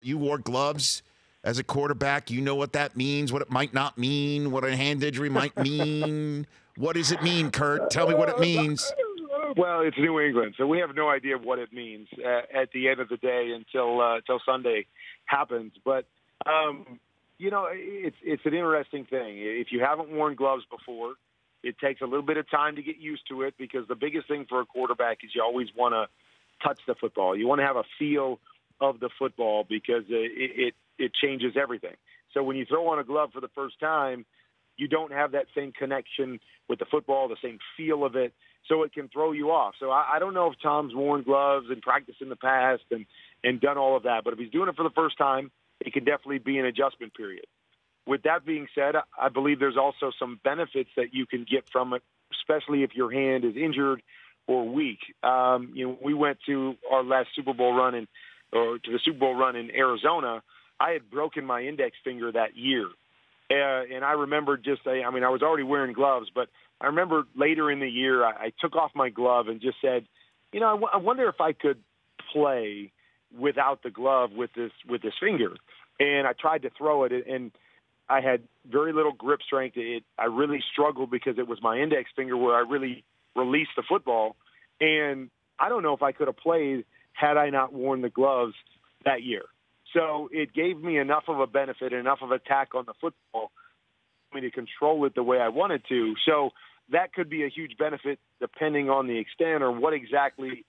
You wore gloves as a quarterback. You know what that means, what it might not mean, what a hand injury might mean. What does it mean, Kurt? Tell me what it means. Well, it's New England, so we have no idea what it means at the end of the day until Sunday happens. But it's an interesting thing. If you haven't worn gloves before, it takes a little bit of time to get used to it, because the biggest thing for a quarterback is you always want to touch the football. You want to have a feel of the football, because it changes everything. So when you throw on a glove for the first time, you don't have that same connection with the football, the same feel of it, so it can throw you off. So I don't know if Tom's worn gloves and practiced in the past and done all of that, but if he's doing it for the first time, it can definitely be an adjustment period. With that being said, I believe there's also some benefits that you can get from it, especially if your hand is injured or weak. We went to our last Super Bowl run to the Super Bowl run in Arizona. I had broken my index finger that year. And I remember I was already wearing gloves, but I remember later in the year, I took off my glove and just said, I wonder if I could play without the glove with this finger. And I tried to throw it, and I had very little grip strength. I really struggled because it was my index finger where I really released the football. And I don't know if I could have played had I not worn the gloves that year. So it gave me enough of a benefit, enough of attack on the football for me to control it the way I wanted to. So that could be a huge benefit depending on the extent or what exactly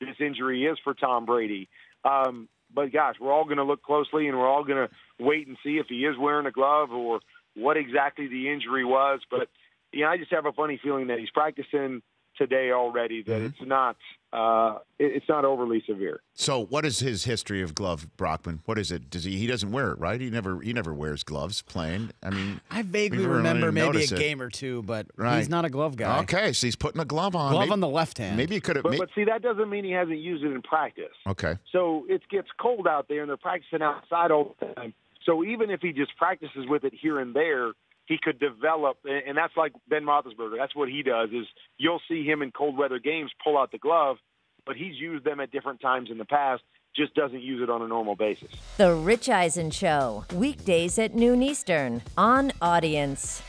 this injury is for Tom Brady. But, gosh, we're all going to look closely, and we're all going to wait and see if he is wearing a glove or what exactly the injury was. But, I just have a funny feeling that he's practicing today already, that it's not overly severe. So what is his history of glove, Brockman? What is it? He doesn't wear it, right? He never wears gloves playing. I mean, I vaguely remember maybe a game or two, but he's not a glove guy. Okay, so he's putting a glove on. Glove on the left hand. Maybe he could have. But see, that doesn't mean he hasn't used it in practice. Okay. So it gets cold out there, and they're practicing outside all the time. So even if he just practices with it here and there, he could develop, and that's like Ben Roethlisberger. That's what he does, is you'll see him in cold weather games pull out the glove, but he's used them at different times in the past, just doesn't use it on a normal basis. The Rich Eisen Show, weekdays at noon Eastern on Audience.